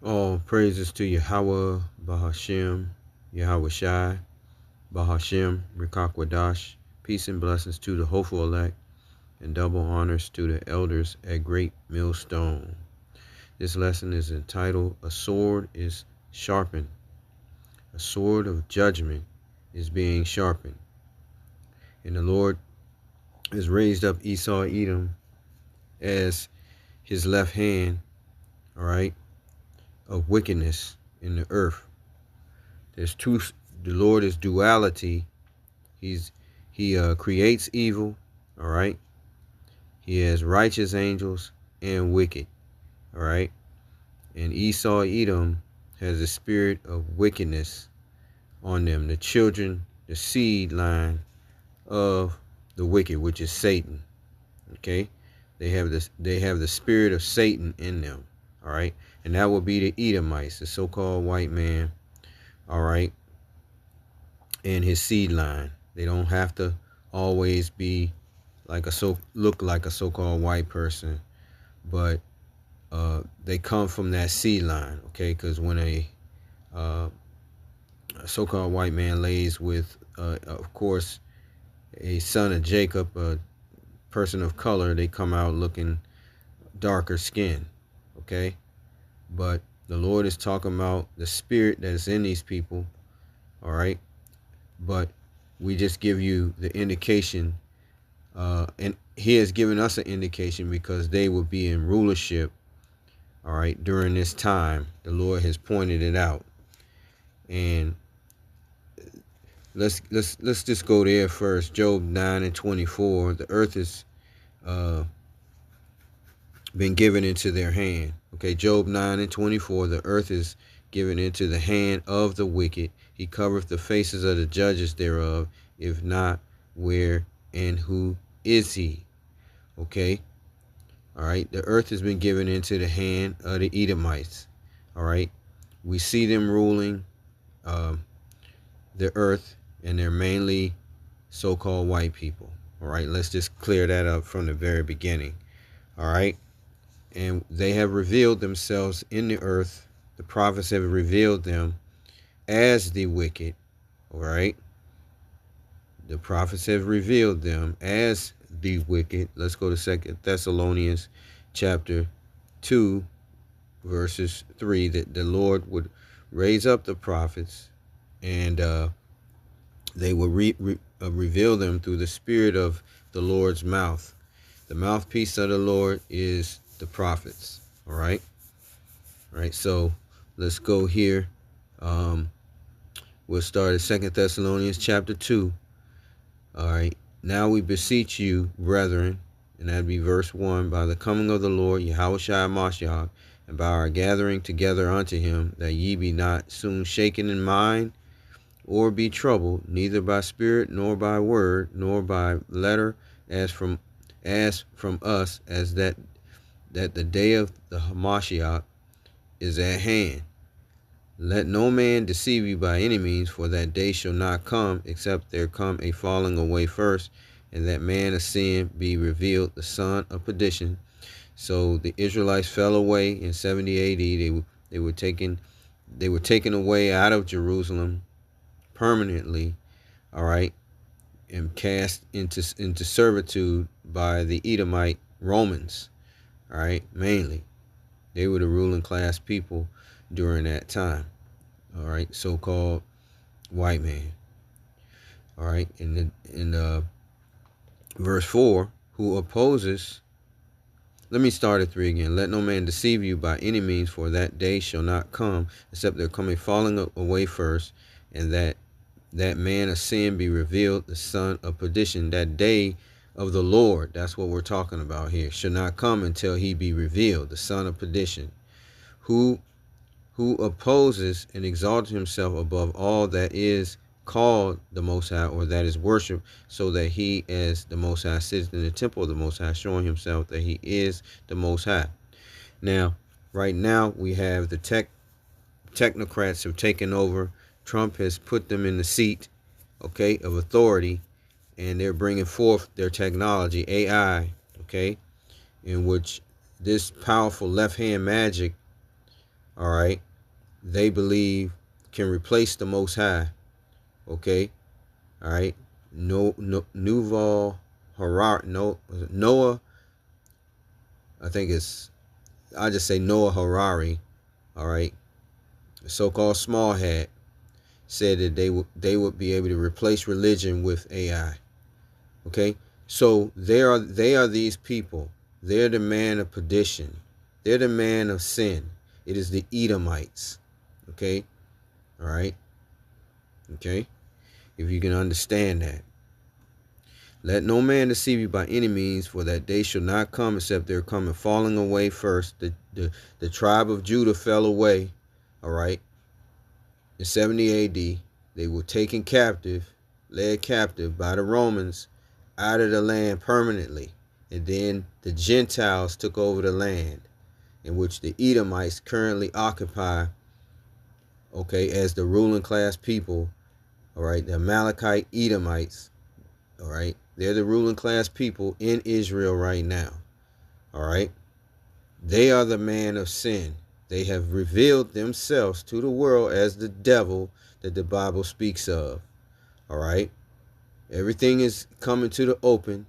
All praises to Yahweh, Bahashem, Yahweh Shai, Bahashem, Rikakwadash. Peace and blessings to the hopeful elect, and double honors to the elders at Great Millstone. This lesson is entitled, A Sword is Sharpened. A sword of judgment is being sharpened. And the Lord has raised up Esau Edom as his left hand, all right, of wickedness in the earth. There's two. The Lord is duality. He creates evil, all right. He has righteous angels and wicked, all right. And Esau Edom has a spirit of wickedness on them. The children, the seed line of the wicked, which is Satan. Okay, they have this. They have the spirit of Satan in them. All right, and that will be the Edomites, the so-called white man. All right, and his seed line. They don't have to always be like look like a so-called white person, but they come from that seed line. Okay, because when a so-called white man lays with, of course, a son of Jacob, a person of color, they come out looking darker skin. Okay, but the Lord is talking about the spirit that is in these people. All right, but we just give you the indication, and he has given us an indication because they will be in rulership, all right, during this time. The Lord has pointed it out, and let's just go there first. Job 9:24. The earth has been given into their hand. Okay, Job 9:24. The earth is given into the hand of the wicked. He covereth the faces of the judges thereof. If not, where and who is he? Okay, all right. The earth has been given into the hand of the Edomites. All right, we see them ruling the earth, and they're mainly so-called white people. All right, let's just clear that up from the very beginning. All right, and they have revealed themselves in the earth. The prophets have revealed them as the wicked. All right, the prophets have revealed them as the wicked. Let's go to 2 Thessalonians chapter 2, verses 3, that the Lord would raise up the prophets, and they will reveal them through the spirit of the Lord's mouth. The mouthpiece of the Lord is the prophets. All right. All right. So let's go here. We'll start at 2 Thessalonians chapter 2. All right. Now we beseech you, brethren, and that'd be verse 1, by the coming of the Lord, Yahweh Shai Mashiach, and by our gathering together unto him, that ye be not soon shaken in mind, or be troubled, neither by spirit, nor by word, nor by letter, as from us, as that the day of the Hamashiach is at hand. Let no man deceive you by any means, for that day shall not come, except there come a falling away first, and that man of sin be revealed, the son of perdition. So the Israelites fell away in 70 AD. They were taken away out of Jerusalem permanently, all right, and cast into servitude by the Edomite Romans. All right, mainly they were the ruling class people during that time. All right, so-called white man. All right, in verse 4, who opposes. Let me start at 3 again. Let no man deceive you by any means, for that day shall not come, except there come a falling away first, and that man of sin be revealed, the son of perdition. That day of the Lord, that's what we're talking about here, shall not come until he be revealed, the son of perdition, who opposes and exalts himself above all that is called the Most High, or that is worship, so that he, as the Most High, sits in the temple of the Most High, showing himself that he is the Most High. Now, right now, we have the technocrats have taken over. Trump has put them in the seat, okay, of authority, and they're bringing forth their technology, AI, okay, in which this powerful left-hand magic all right, they believe can replace the Most High, okay, all right. Noah I think it's, I just say Noah Harari, all right, the so-called small hat, said that they would be able to replace religion with AI. Okay, so they are these people. They're the man of perdition. They're the man of sin. It is the Edomites. Okay, all right. Okay, if you can understand that. Let no man deceive you by any means, for that day shall not come except there come a falling away first. The tribe of Judah fell away, all right, in 70 AD. They were taken captive, led captive by the Romans out of the land permanently. And then the Gentiles took over the land, in which the Edomites currently occupy, okay, as the ruling class people, all right, the Amalekite Edomites, all right, they're the ruling class people in Israel right now, all right. They are the man of sin. They have revealed themselves to the world as the devil that the Bible speaks of, all right. Everything is coming to the open.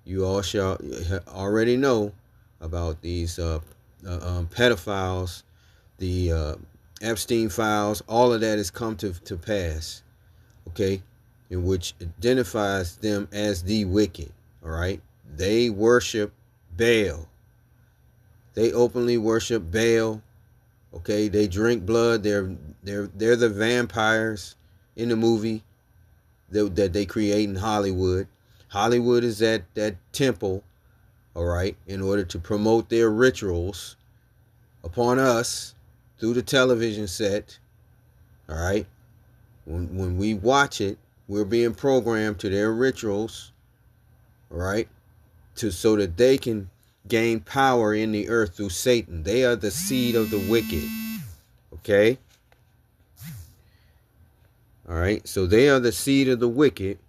You all shall already know about these pedophiles, the Epstein files. All of that has come to pass, okay, in which identifies them as the wicked, all right. They worship Baal. They openly worship Baal, okay. They drink blood. They're the vampires in the movie that they create in Hollywood. Hollywood is that temple, all right, in order to promote their rituals upon us through the television set, all right. When we watch it, we're being programmed to their rituals, all right, so that they can gain power in the earth through Satan. They are the seed of the wicked, okay. All right, so they are the seed of the wicked.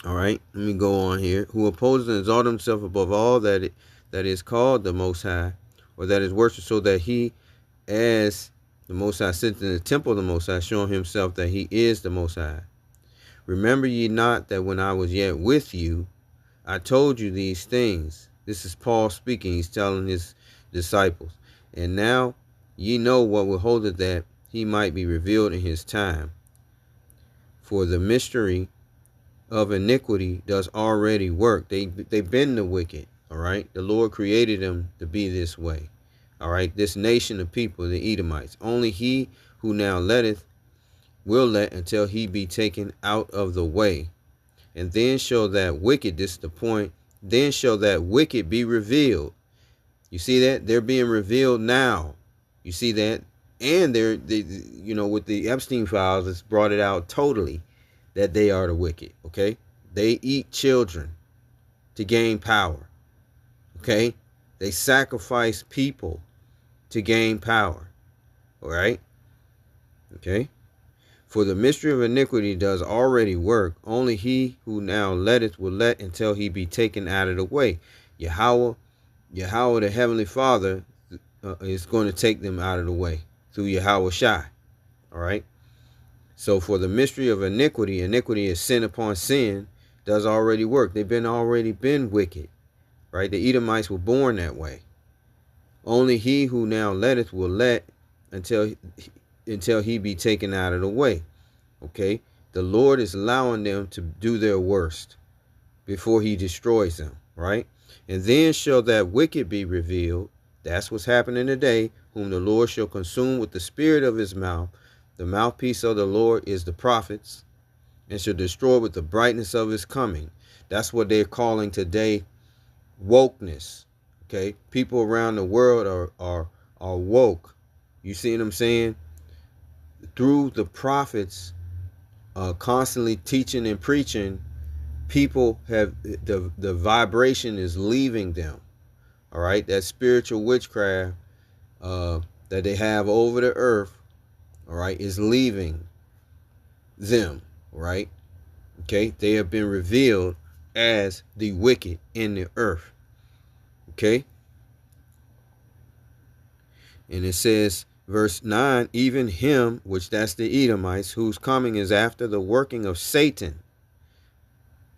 All right, let me go on here. Who opposes and exalts himself above all that is called the Most High, or that is worshipped, so that he, as the Most High, sits in the temple of the Most High, showing himself that he is the Most High. Remember ye not that when I was yet with you, I told you these things. This is Paul speaking. He's telling his disciples. And now ye know what will hold it, that he might be revealed in his time. For the mystery of iniquity does already work. They've been the wicked, all right. The Lord created them to be this way, all right. This nation of people, the Edomites. Only he who now letteth will let until he be taken out of the way. And then shall that wicked, this is the point, then shall that wicked be revealed. You see that? They're being revealed now. You see that? And they with the Epstein files, it's brought it out totally that they are the wicked, okay? They eat children to gain power, okay? They sacrifice people to gain power, all right? Okay? For the mystery of iniquity does already work. Only he who now letteth will let until he be taken out of the way. Yahweh, the Heavenly Father, is going to take them out of the way through Yahweh Shai, all right? So for the mystery of iniquity is sin upon sin, does already work. They've already been wicked, right? The Edomites were born that way. Only he who now letteth will let until he be taken out of the way. Okay? The Lord is allowing them to do their worst before he destroys them, right? And then shall that wicked be revealed. That's what's happening today, whom the Lord shall consume with the spirit of his mouth. The mouthpiece of the Lord is the prophets, and shall destroy with the brightness of his coming. That's what they're calling today wokeness. Okay? People around the world are woke. You see what I'm saying? Through the prophets constantly teaching and preaching, people have the vibration is leaving them. All right? That spiritual witchcraft that they have over the earth, all right, is leaving them, right? Okay, they have been revealed as the wicked in the earth. Okay, And it says, verse 9, even him, which that's the Edomites, whose coming is after the working of Satan,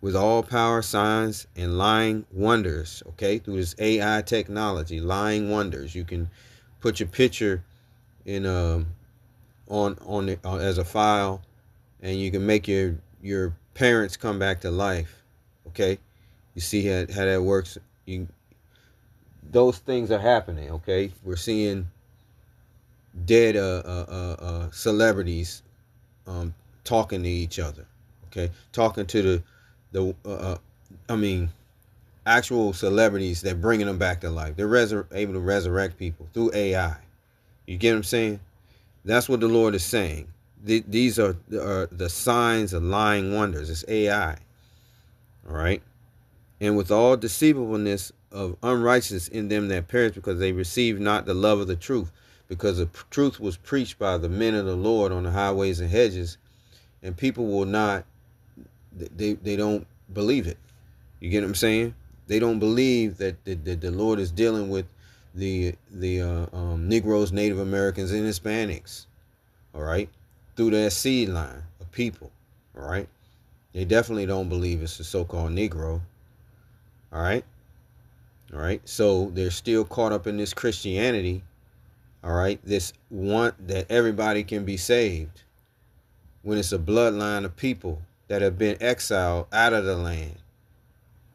with all power, signs, and lying wonders, okay, through this AI technology, lying wonders. You can put your picture in on it as a file, and you can make your parents come back to life. Okay, you see how that works. Those things are happening. Okay, we're seeing dead celebrities talking to each other. Okay, talking to the I mean actual celebrities that bringing them back to life. They're able to resurrect people through AI. You get what I'm saying? That's what the Lord is saying. These are the signs of lying wonders. It's AI. All right. And with all deceivableness of unrighteousness in them that perish, because they receive not the love of the truth, because the truth was preached by the men of the Lord on the highways and hedges, and people will not, they don't believe it. You get what I'm saying? They don't believe that the Lord is dealing with the Negroes, Native Americans, and Hispanics. All right, through that seed line of people. All right, they definitely don't believe it's the so-called Negro. All right. All right. So they're still caught up in this Christianity. All right. This want that everybody can be saved when it's a bloodline of people that have been exiled out of the land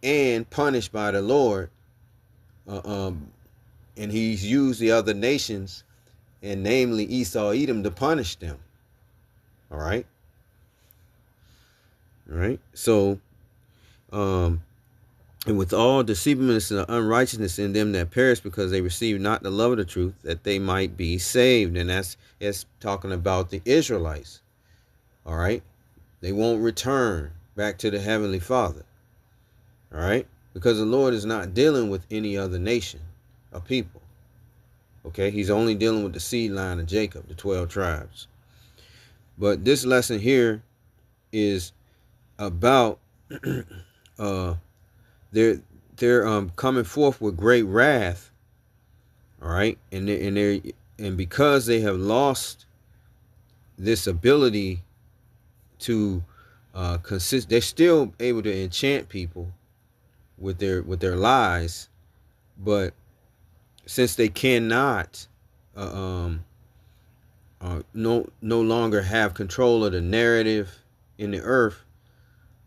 and punished by the Lord. Uh, um, and he's used the other nations, and namely Esau, Edom, to punish them. All right. All right. So, and with all deceivableness and unrighteousness in them that perish, because they receive not the love of the truth, that they might be saved. And it's talking about the Israelites. All right. They won't return back to the Heavenly Father. All right. Because the Lord is not dealing with any other nation of people. Okay. He's only dealing with the seed line of Jacob, the 12 tribes. But this lesson here is about they're coming forth with great wrath. All right. And because they have lost this ability to consist, they're still able to enchant people with their lies, but since they cannot no longer have control of the narrative in the earth,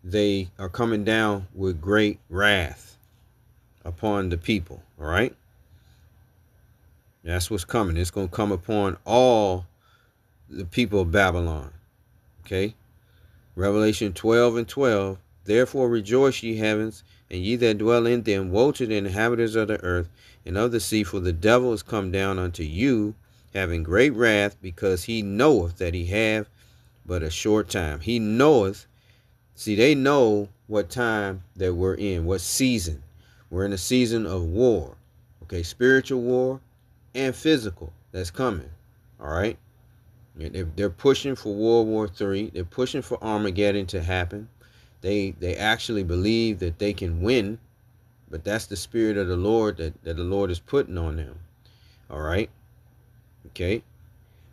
they are coming down with great wrath upon the people. All right. That's what's coming. It's going to come upon all the people of Babylon. Okay. Revelation 12:12. Therefore rejoice, ye heavens, and ye that dwell in them. Woe to the inhabitants of the earth and of the sea, for the devil is come down unto you, having great wrath, because he knoweth that he have but a short time. He knoweth. See, they know what time that we're in, what season. We're in a season of war. Okay, spiritual war and physical that's coming. All right. They're pushing for World War III. They're pushing for Armageddon to happen. They actually believe that they can win, but that's the spirit of the Lord that the Lord is putting on them. All right. Okay.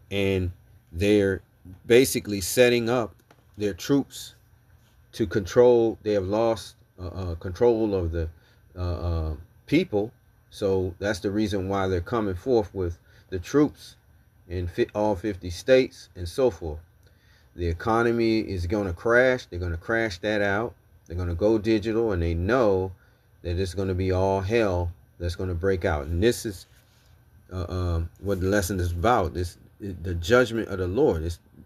And they're basically setting up their troops to control. They have lost control of the people. So that's the reason why they're coming forth with the troops in all 50 states and so forth. The economy is going to crash. They're going to crash that out. They're going to go digital, and they know that it's going to be all hell that's going to break out. And this is what the lesson is about. The judgment of the Lord.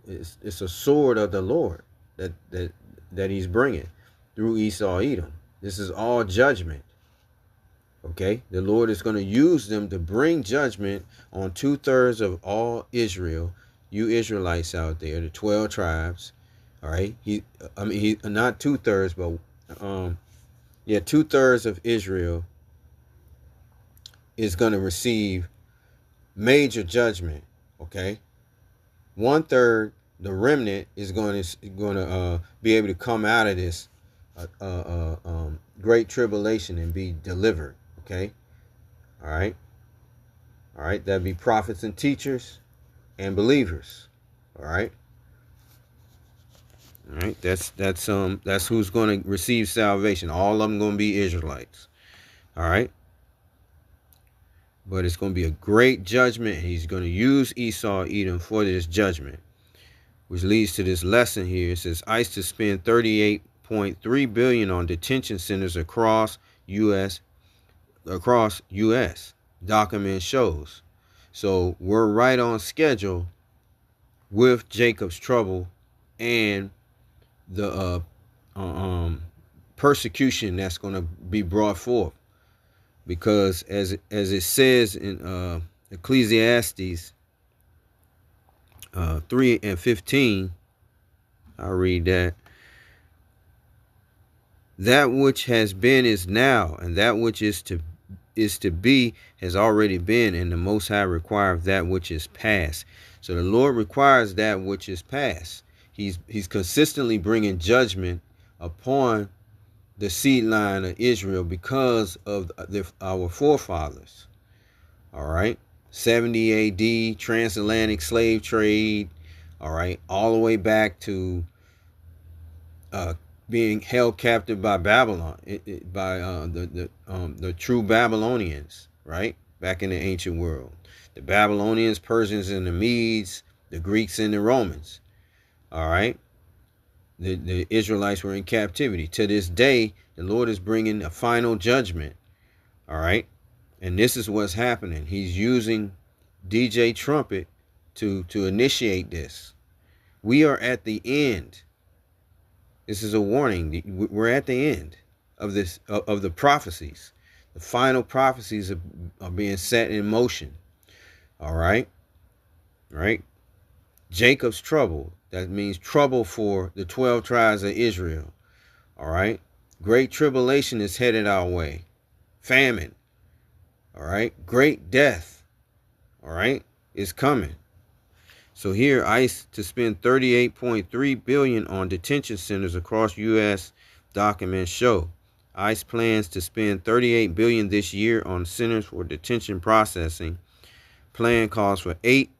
It's a sword of the Lord that he's bringing through Esau, Edom. This is all judgment. Okay, the Lord is going to use them to bring judgment on 2/3 of all Israel, you Israelites out there, the 12 tribes. All right, he not 2/3, but 2/3 of Israel is going to receive major judgment. Okay, 1/3, the remnant, is going to be able to come out of this great tribulation and be delivered. Okay. All right. All right, that'd be prophets and teachers and believers. All right. All right, that's who's going to receive salvation. All of them going to be Israelites. All right, but it's going to be a great judgment. He's going to use Esau, Edom for this judgment, which leads to this lesson here. It says ICE to spend $38.3 billion on detention centers across U.S. Document shows. So we're right on schedule with Jacob's trouble and the persecution that's going to be brought forth, because as it says in Ecclesiastes 3:15, I'll read that. That which has been is now, and that which is to be has already been, and the Most High requires that which is past. So the Lord requires that which is past. He's consistently bringing judgment upon the seed line of Israel because of our forefathers. All right, 70 A.D. transatlantic slave trade. All right, all the way back to being held captive by Babylon, by the true Babylonians, right? Back in the ancient world, the Babylonians, Persians, and the Medes, the Greeks and the Romans. All right, the Israelites were in captivity. To this day, the Lord is bringing a final judgment. All right, and this is what's happening. He's using DJ Trumpet to initiate this. We are at the end. This is a warning. We're at the end of this of the prophecies. The final prophecies are being set in motion. All right. Right. Jacob's trouble. That means trouble for the 12 tribes of Israel. All right. Great tribulation is headed our way. Famine. All right. Great death. All right. Is coming. So here, ICE to spend $38.3 billion on detention centers across U.S. documents show. ICE plans to spend $38 billion this year on centers for detention processing. Plan calls for 8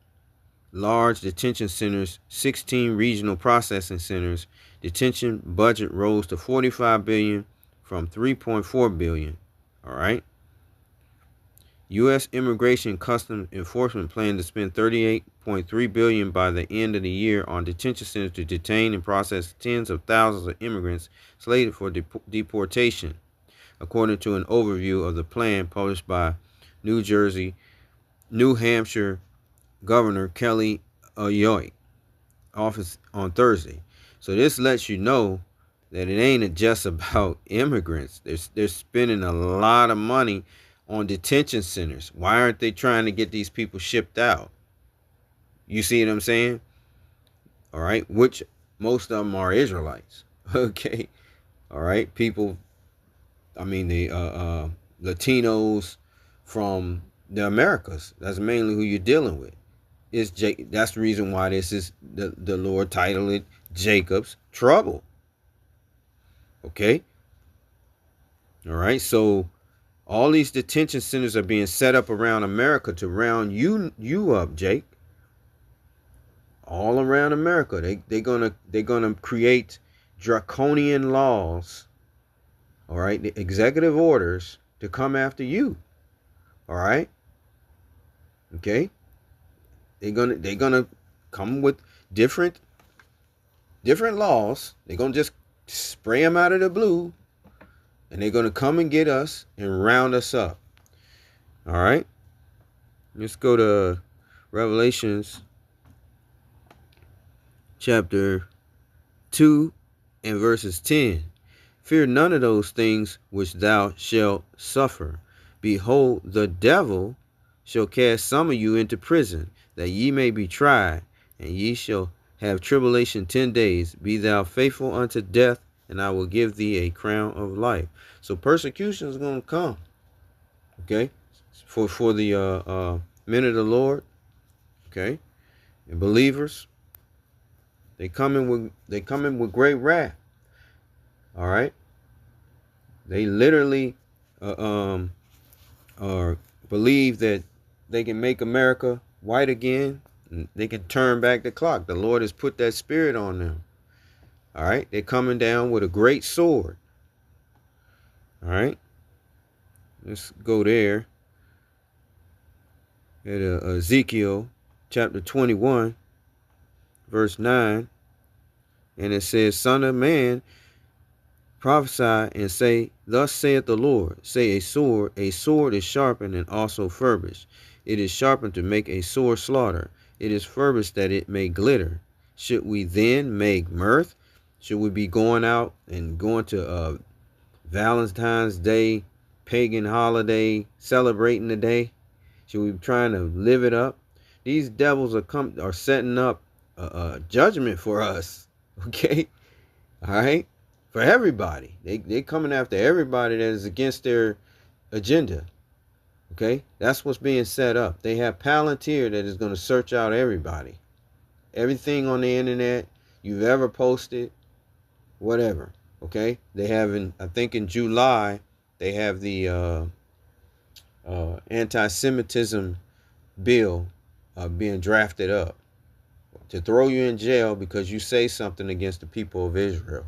large detention centers, 16 regional processing centers. Detention budget rose to $45 billion from $3.4 billion. All right. U.S. Immigration Customs Enforcement plan to spend $38.3 billion by the end of the year on detention centers to detain and process tens of thousands of immigrants slated for deportation, according to an overview of the plan published by New Hampshire Governor Kelly Ayotte office on Thursday. So this lets you know that it ain't just about immigrants. They're spending a lot of money on detention centers. Why aren't they trying to get these people shipped out? You see what I'm saying? All right. Which most of them are Israelites. Okay. All right. People, I mean, the Latinos from the Americas. That's mainly who you're dealing with. That's the reason why this is the Lord titled it Jacob's trouble. Okay. All right. So all these detention centers are being set up around America to round you up, Jake. All around America, they're gonna create draconian laws. All right, the executive orders to come after you. All right. Okay. They're gonna come with different laws. They're gonna just spray them out of the blue. And they're going to come and get us and round us up. All right. Let's go to Revelations chapter 2 and verses 10. Fear none of those things which thou shalt suffer. Behold, the devil shall cast some of you into prison, that ye may be tried, and ye shall have tribulation 10 days. Be thou faithful unto death, and I will give thee a crown of life. So persecution is going to come. Okay. For the men of the Lord. Okay. And believers. They come in with great wrath. All right. They literally believe that they can make America white again. They can turn back the clock. The Lord has put that spirit on them. All right. They're coming down with a great sword. All right. Let's go there. At Ezekiel chapter 21, verse 9. And it says, Son of man, prophesy and say, Thus saith the Lord, say a sword is sharpened and also furbished. It is sharpened to make a sore slaughter. It is furbished that it may glitter. Should we then make mirth? Should we be going out and going to Valentine's Day, pagan holiday, celebrating the day? Should we be trying to live it up? These devils are setting up a judgment for us. Okay? All right? For everybody. They coming after everybody that is against their agenda. Okay? That's what's being set up. They have Palantir that is going to search out everybody. Everything on the internet you've ever posted, whatever. Okay? They have, I think in July, they have the anti-Semitism bill being drafted up to throw you in jail because you say something against the people of Israel.